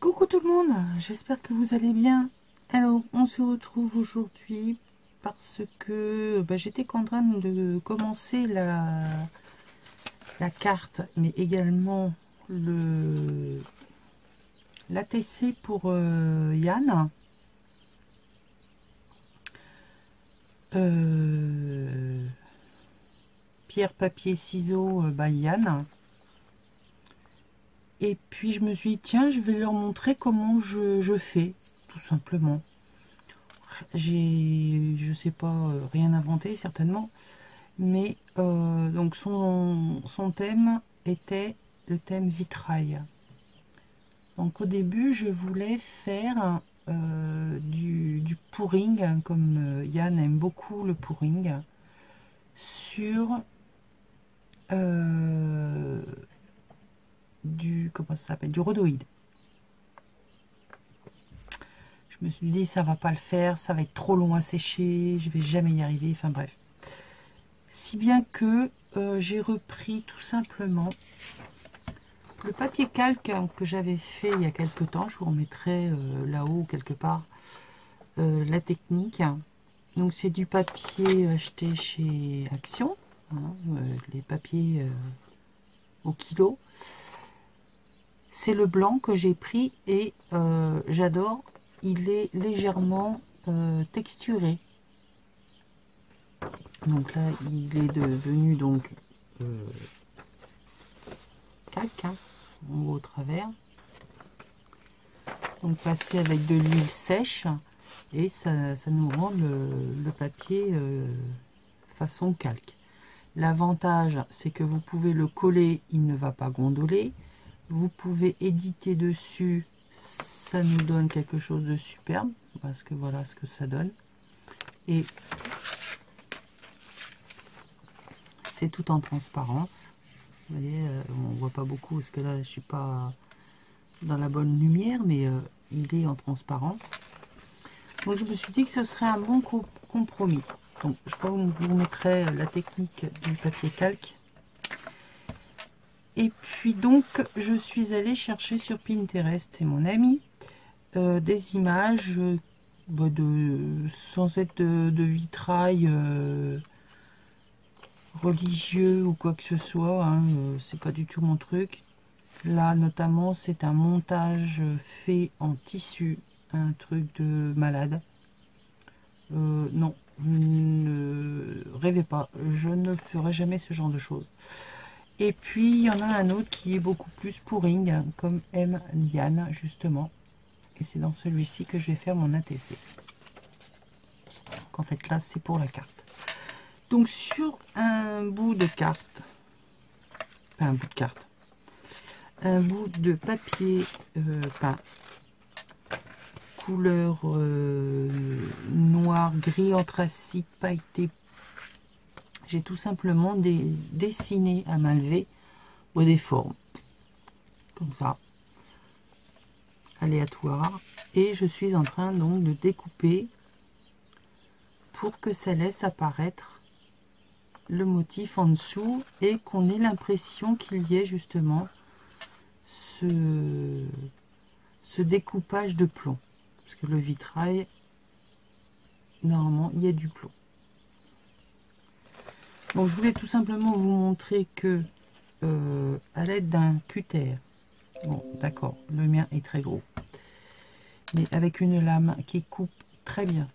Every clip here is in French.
Coucou tout le monde, j'espère que vous allez bien. Alors, on se retrouve aujourd'hui parce que j'étais contrainte de commencer la carte, mais également l'ATC pour Yann. Pierre, papier, ciseaux, Yann. Et puis je me suis dit, tiens, je vais leur montrer comment je fais, tout simplement. Je sais pas, rien inventé certainement. Mais donc son thème était le thème vitrail. Donc au début, je voulais faire du pouring, comme Yann aime beaucoup le pouring, sur comment ça s'appelle, du rhodoïde. Je me suis dit, ça va pas le faire, ça va être trop long à sécher, je vais jamais y arriver, enfin bref. Si bien que j'ai repris tout simplement le papier calque que j'avais fait il y a quelques temps. Je vous remettrai là-haut quelque part la technique. Donc c'est du papier acheté chez Action, hein, les papiers au kilo. C'est le blanc que j'ai pris et j'adore. Il est légèrement texturé. Donc là, il est devenu donc calque, hein, en haut au travers. Donc passer avec de l'huile sèche et ça nous rend le papier façon calque. L'avantage, c'est que vous pouvez le coller, il ne va pas gondoler. Vous pouvez éditer dessus, ça nous donne quelque chose de superbe, parce que voilà ce que ça donne. Et c'est tout en transparence. Vous voyez, on voit pas beaucoup parce que là je suis pas dans la bonne lumière, mais il est en transparence. Donc je me suis dit que ce serait un bon compromis. Donc je vous mettrai la technique du papier calque. Et puis donc je suis allée chercher sur Pinterest, c'est mon ami, des images sans être de vitrail religieux ou quoi que ce soit, hein, c'est pas du tout mon truc. Là notamment c'est un montage fait en tissu, un truc de malade. Non, ne rêvez pas, je ne ferai jamais ce genre de choses. Et puis il y en a un autre qui est beaucoup plus pouring, comme aime Yann justement. Et c'est dans celui-ci que je vais faire mon ATC. Donc en fait là c'est pour la carte. Donc sur un bout de carte, enfin, un bout de papier peint couleur noir, gris anthracite, pailleté, j'ai tout simplement dessiné à main levée des formes comme ça, aléatoires, et je suis en train donc de découper pour que ça laisse apparaître le motif en dessous et qu'on ait l'impression qu'il y ait justement ce découpage de plomb, parce que le vitrail, normalement il y a du plomb. Donc je voulais tout simplement vous montrer que à l'aide d'un cutter, bon d'accord, le mien est très gros, mais avec une lame qui coupe très bien.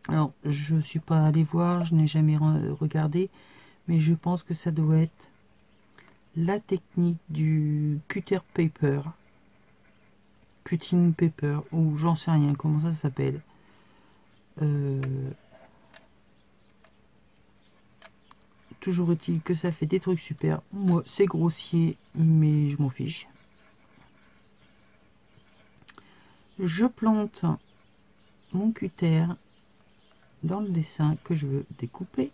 Alors je suis pas allée voir, je n'ai jamais regardé, mais je pense que ça doit être la technique du cutter paper, cutting paper, ou j'en sais rien comment ça s'appelle. toujours est-il que ça fait des trucs super. Moi, c'est grossier, mais je m'en fiche. Je plante mon cutter dans le dessin que je veux découper.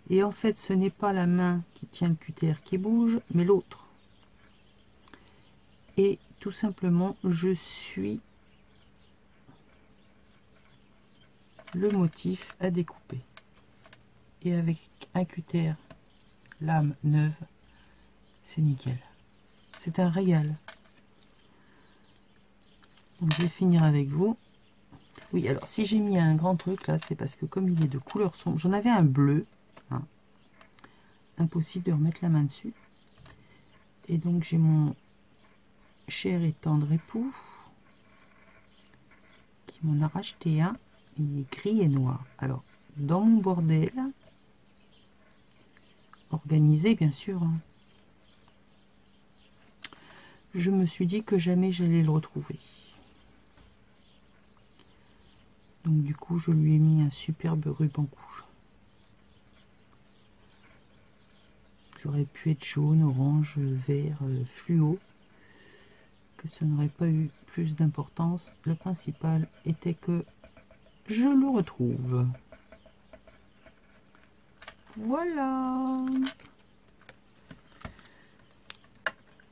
Et en fait, ce n'est pas la main qui tient le cutter qui bouge, mais l'autre. Et tout simplement, je suis le motif à découper. Et avec un cutter lame neuve, c'est nickel. C'est un régal. Donc je vais finir avec vous. Oui, alors si j'ai mis un grand truc là, c'est parce que comme il est de couleur sombre, j'en avais un bleu. Hein, impossible de remettre la main dessus. Et donc j'ai mon cher et tendre époux qui m'en a racheté un. Il est gris et noir. Alors, dans mon bordel, organisé bien sûr, hein, je me suis dit que jamais j'allais le retrouver. Donc du coup, je lui ai mis un superbe ruban rouge. Qui aurait pu être jaune, orange, vert, fluo. Que ça n'aurait pas eu plus d'importance. Le principal était que je le retrouve. Voilà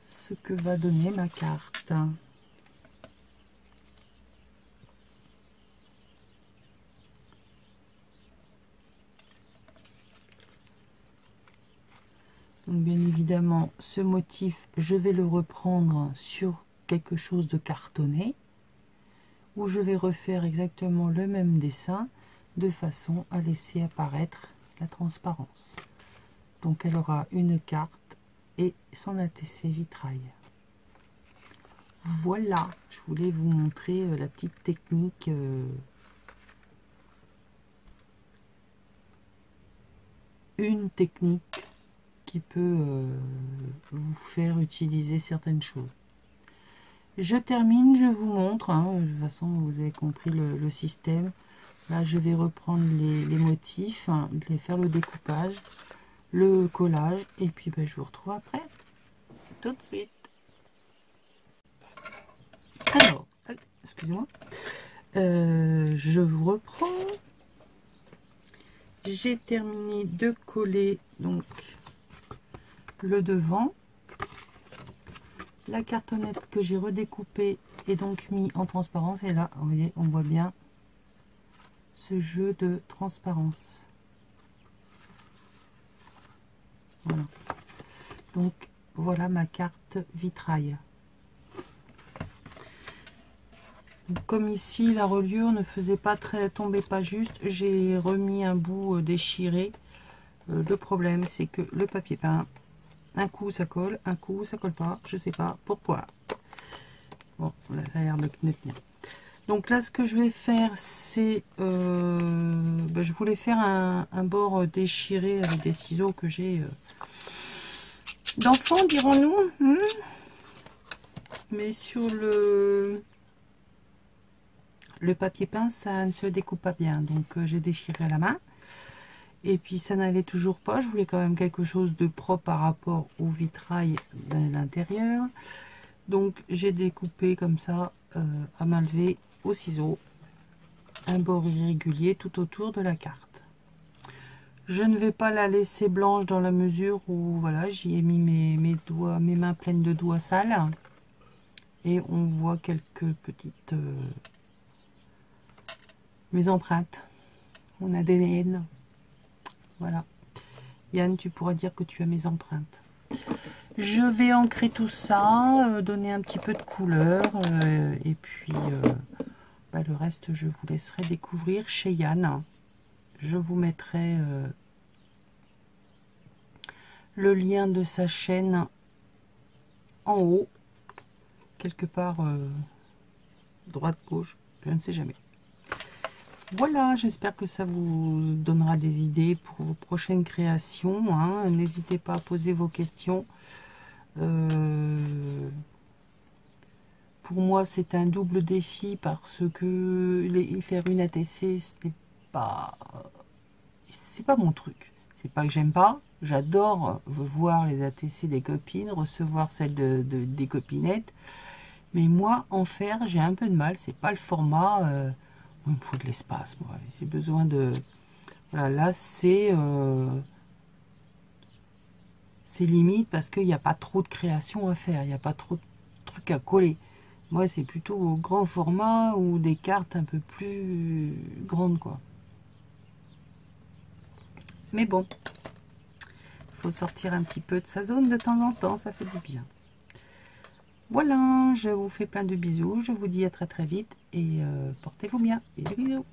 ce que va donner ma carte. Donc bien évidemment, ce motif, je vais le reprendre sur quelque chose de cartonné, où je vais refaire exactement le même dessin, de façon à laisser apparaître la transparence. Donc elle aura une carte et son ATC vitrail. Voilà, je voulais vous montrer la petite technique une technique qui peut vous faire utiliser certaines choses. Je termine, je vous montre, hein, de toute façon vous avez compris le système. Là je vais reprendre les motifs, hein, faire le découpage, le collage, et puis ben, je vous retrouve après, tout de suite. Alors, excusez-moi, je vous reprends. J'ai terminé de coller donc le devant. La cartonnette que j'ai redécoupée est donc mis en transparence. Et là, vous voyez, on voit bien ce jeu de transparence. Voilà. Donc, voilà ma carte vitrail. Comme ici, la reliure ne faisait pas très, tombait pas juste, j'ai remis un bout déchiré. Le problème, c'est que le papier peint, un coup ça colle, un coup ça colle pas, je sais pas pourquoi. Bon, là, ça a l'air de tenir. Donc là, ce que je vais faire, c'est, je voulais faire un bord déchiré avec des ciseaux que j'ai d'enfants, dirons-nous. Mais sur le papier peint, ça ne se découpe pas bien, donc j'ai déchiré à la main. Et puis ça n'allait toujours pas, je voulais quand même quelque chose de propre par rapport au vitrail de l'intérieur. Donc j'ai découpé comme ça, à main levée, au ciseau, un bord irrégulier tout autour de la carte. Je ne vais pas la laisser blanche dans la mesure où voilà, j'y ai mis mes doigts, mes mains pleines de doigts sales. Et on voit quelques petites... mes empreintes, mon ADN. Voilà. Yann, tu pourras dire que tu as mes empreintes. Je vais ancrer tout ça, donner un petit peu de couleur. Et puis, le reste, je vous laisserai découvrir chez Yann. Je vous mettrai le lien de sa chaîne en haut. Quelque part, droite-gauche, je ne sais jamais. Voilà, j'espère que ça vous donnera des idées pour vos prochaines créations. Hein. N'hésitez pas à poser vos questions. Pour moi, c'est un double défi parce que faire une ATC, c'est pas mon truc. C'est pas que j'aime pas, j'adore voir les ATC des copines, recevoir celles des copinettes. Mais moi, en faire, j'ai un peu de mal. C'est pas le format. Il me faut de l'espace, moi. J'ai besoin de... Voilà, là, c'est limite parce qu'il n'y a pas trop de création à faire. Il n'y a pas trop de trucs à coller. Moi, c'est plutôt au grand format ou des cartes un peu plus grandes, quoi. Mais bon, il faut sortir un petit peu de sa zone de temps en temps. Ça fait du bien. Voilà, je vous fais plein de bisous. Je vous dis à très très vite et portez-vous bien. Bisous, bisous.